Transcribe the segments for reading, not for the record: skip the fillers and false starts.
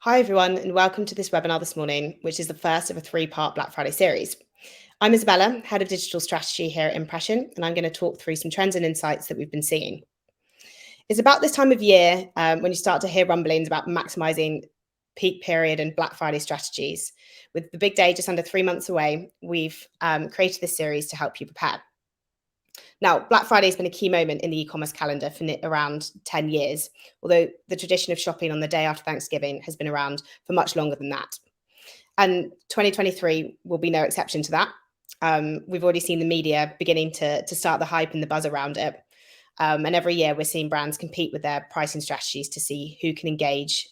Hi, everyone, and welcome to this webinar this morning, which is the first of a three-part Black Friday series. I'm Isabella, Head of Digital Strategy here at Impression, and I'm going to talk through some trends and insights that we've been seeing. It's about this time of year when you start to hear rumblings about maximising peak period and Black Friday strategies. With the big day just under 3 months away, we've created this series to help you prepare. Now, Black Friday has been a key moment in the e-commerce calendar for around 10 years, although the tradition of shopping on the day after Thanksgiving has been around for much longer than that. And 2023 will be no exception to that. We've already seen the media beginning to start the hype and the buzz around it. And every year we're seeing brands compete with their pricing strategies to see who can engage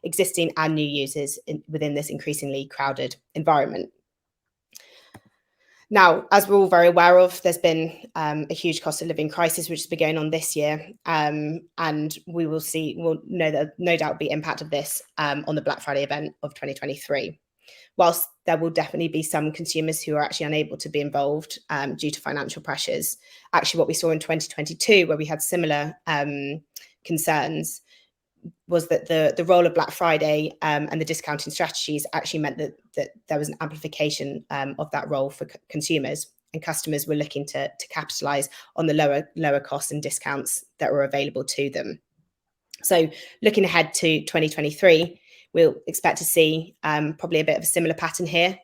existing and new users within this increasingly crowded environment. Now, as we're all very aware of, there's been a huge cost of living crisis which has been going on this year, and we'll know that no doubt be impact of this on the Black Friday event of 2023. Whilst there will definitely be some consumers who are actually unable to be involved due to financial pressures, actually what we saw in 2022, where we had similar concerns, was that the role of Black Friday and the discounting strategies actually meant that there was an amplification of that role for consumers, and customers were looking to capitalize on the lower costs and discounts that were available to them. So looking ahead to 2023, we'll expect to see probably a bit of a similar pattern here.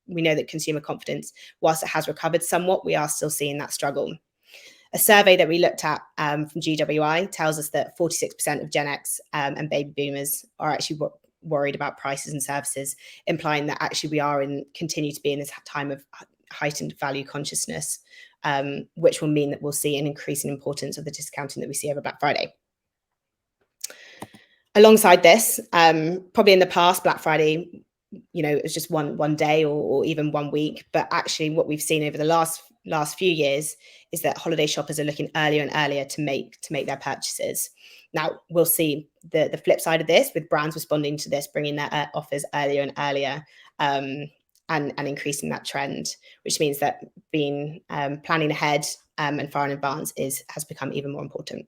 We know that consumer confidence, whilst it has recovered somewhat, we are still seeing that struggle. A survey that we looked at from GWI tells us that 46% of Gen X and baby boomers are actually worried about prices and services, implying that actually we are continue to be in this time of heightened value consciousness, which will mean that we'll see an increasing importance of the discounting that we see over Black Friday. Alongside this, probably in the past, Black Friday, it was just one day or even 1 week. But actually what we've seen over the last few years is that holiday shoppers are looking earlier and earlier to make their purchases. Now, we'll see the flip side of this, with brands responding to this, bringing their offers earlier and earlier, and increasing that trend, which means that planning ahead and far in advance has become even more important.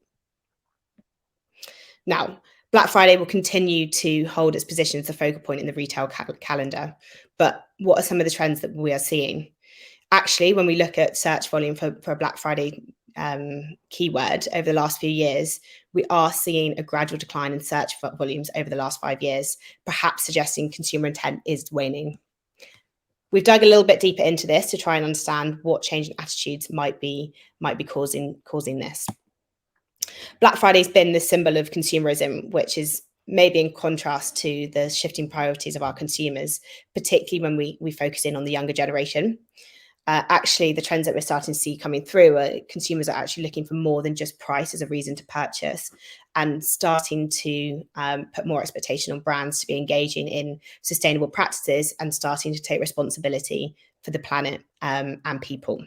Now, Black Friday will continue to hold its position as the focal point in the retail calendar. But what are some of the trends that we are seeing? Actually, when we look at search volume for a Black Friday keyword over the last few years, we are seeing a gradual decline in search volumes over the last 5 years, perhaps suggesting consumer intent is waning. We've dug a little bit deeper into this to try and understand what change in attitudes might be causing this. Black Friday's been the symbol of consumerism, which is maybe in contrast to the shifting priorities of our consumers, particularly when we focus in on the younger generation. Actually, the trends that we're starting to see coming through are consumers are actually looking for more than just price as a reason to purchase, and starting to put more expectation on brands to be engaging in sustainable practices and starting to take responsibility for the planet and people.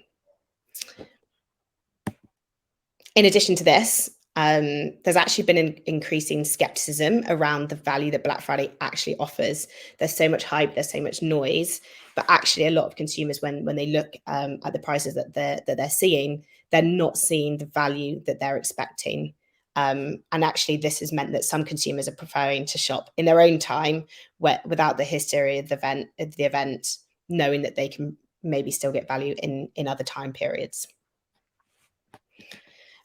In addition to this, there's actually been an increasing scepticism around the value that Black Friday actually offers. There's so much hype, there's so much noise, but actually a lot of consumers, when they look at the prices that they're seeing, they're not seeing the value that they're expecting. And actually, this has meant that some consumers are preferring to shop in their own time, without the hysteria of the event, knowing that they can maybe still get value in other time periods.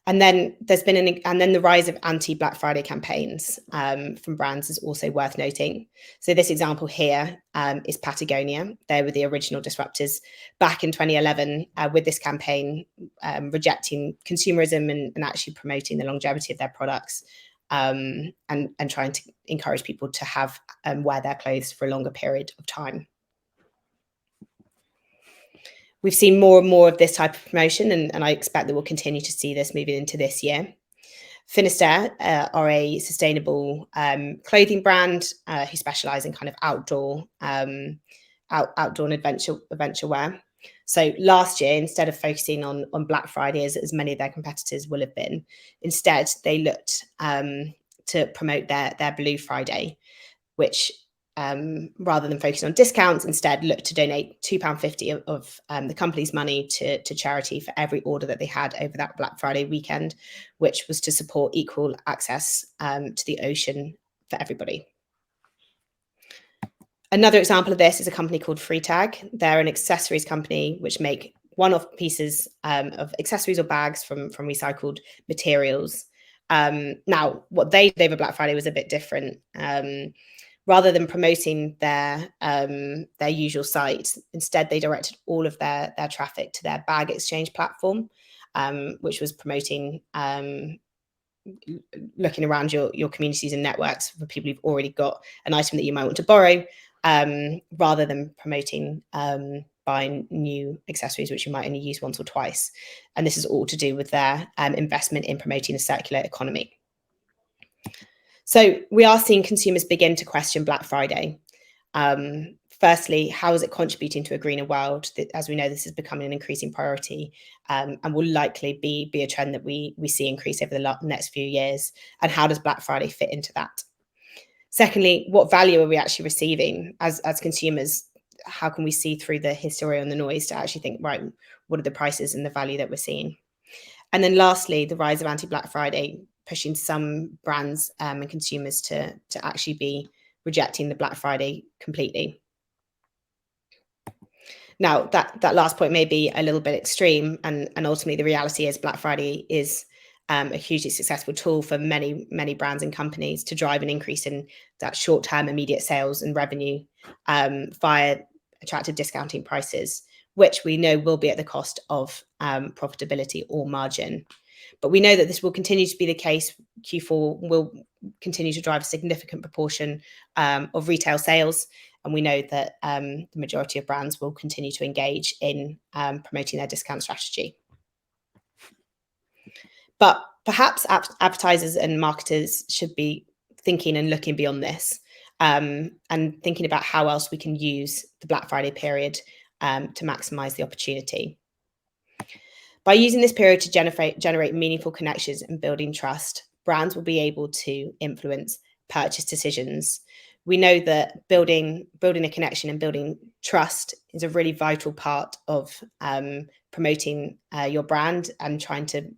And then the rise of anti-Black Friday campaigns from brands is also worth noting. So this example here is Patagonia. They were the original disruptors back in 2011 with this campaign, rejecting consumerism and actually promoting the longevity of their products, and trying to encourage people to have wear their clothes for a longer period of time. We've seen more and more of this type of promotion, and I expect that we'll continue to see this moving into this year. Finisterre are a sustainable clothing brand who specialise in kind of outdoor and adventure wear. So last year, instead of focusing on Black Friday as many of their competitors will have been, instead they looked to promote their Blue Friday, which rather than focusing on discounts, instead looked to donate £2.50 of the company's money to charity for every order that they had over that Black Friday weekend, which was to support equal access to the ocean for everybody. Another example of this is a company called Freetag. They're an accessories company which make one-off pieces of accessories or bags from recycled materials. Now, what they did over Black Friday was a bit different. Rather than promoting their usual site, instead they directed all of their traffic to their bag exchange platform, which was promoting looking around your communities and networks for people who've already got an item that you might want to borrow, rather than promoting buying new accessories which you might only use once or twice. And this is all to do with their investment in promoting a circular economy. So we are seeing consumers begin to question Black Friday. Firstly, how is it contributing to a greener world? As we know, this is becoming an increasing priority, and will likely be a trend that we see increase over the next few years. And how does Black Friday fit into that? Secondly, what value are we actually receiving as consumers? How can we see through the hysteria and the noise to actually think, right, what are the prices and the value that we're seeing? And then lastly, the rise of anti-Black Friday, pushing some brands and consumers to actually be rejecting the Black Friday completely. Now, that last point may be a little bit extreme, and ultimately the reality is Black Friday is a hugely successful tool for many brands and companies to drive an increase in that short-term immediate sales and revenue via attractive discounting prices, which we know will be at the cost of profitability or margin. But we know that this will continue to be the case. Q4 will continue to drive a significant proportion of retail sales. And we know that the majority of brands will continue to engage in promoting their discount strategy. But perhaps advertisers and marketers should be thinking and looking beyond this, and thinking about how else we can use the Black Friday period to maximize the opportunity. By using this period to generate meaningful connections and building trust, brands will be able to influence purchase decisions. We know that building a connection and building trust is a really vital part of promoting your brand and trying to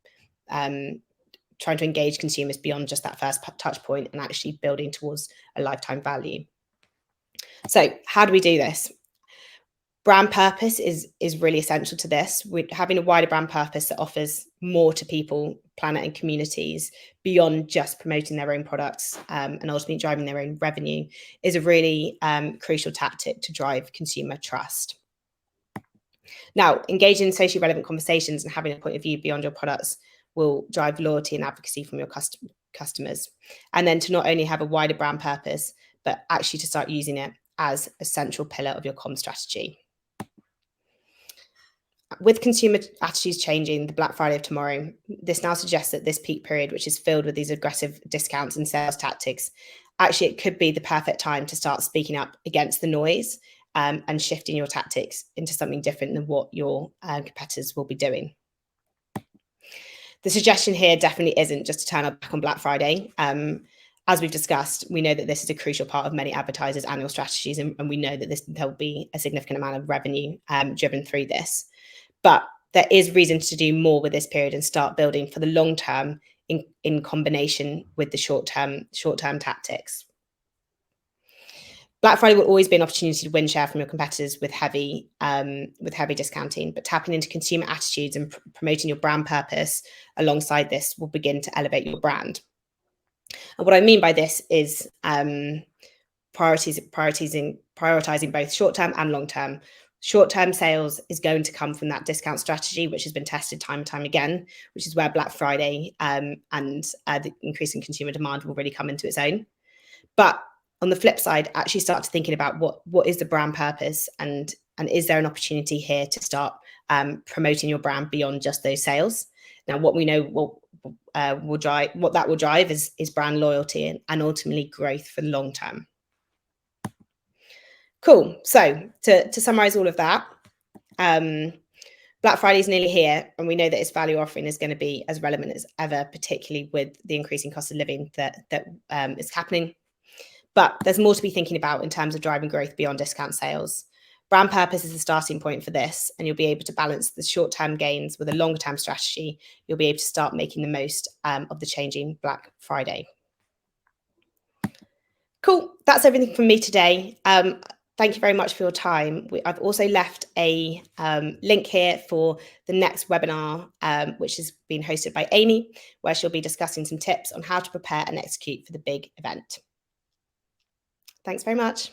engage consumers beyond just that first touch point and actually building towards a lifetime value. So how do we do this? Brand purpose is really essential to this. Having a wider brand purpose that offers more to people, planet, and communities beyond just promoting their own products and ultimately driving their own revenue is a really crucial tactic to drive consumer trust. Now, engaging in socially relevant conversations and having a point of view beyond your products will drive loyalty and advocacy from your customers. And then to not only have a wider brand purpose, but actually to start using it as a central pillar of your comm strategy. With consumer attitudes changing, the Black Friday of tomorrow, this now suggests that this peak period, which is filled with these aggressive discounts and sales tactics, actually it could be the perfect time to start speaking up against the noise and shifting your tactics into something different than what your competitors will be doing. The suggestion here definitely isn't just to turn up back on Black Friday. As we've discussed, we know that this is a crucial part of many advertisers' annual strategies, and we know that there'll be a significant amount of revenue driven through this. But there is reason to do more with this period and start building for the long term in combination with the short term tactics. Black Friday will always be an opportunity to win share from your competitors with heavy discounting, but tapping into consumer attitudes and promoting your brand purpose alongside this will begin to elevate your brand. And what I mean by this is prioritizing both short-term and long-term. Short-term sales is going to come from that discount strategy, which has been tested time and time again, which is where Black Friday and the increase in consumer demand will really come into its own. But on the flip side, actually start to thinking about what is the brand purpose and is there an opportunity here to start promoting your brand beyond just those sales. Now, what we know will drive is brand loyalty and ultimately growth for the long term. Cool. So to summarize all of that, Black Friday is nearly here, and we know that its value offering is going to be as relevant as ever, particularly with the increasing cost of living that is happening. But there's more to be thinking about in terms of driving growth beyond discount sales. Brand purpose is the starting point for this, and you'll be able to balance the short-term gains with a longer-term strategy. You'll be able to start making the most of the changing Black Friday. Cool. That's everything from me today. thank you very much for your time. I've also left a link here for the next webinar, which has been hosted by Amy, where she'll be discussing some tips on how to prepare and execute for the big event. Thanks very much.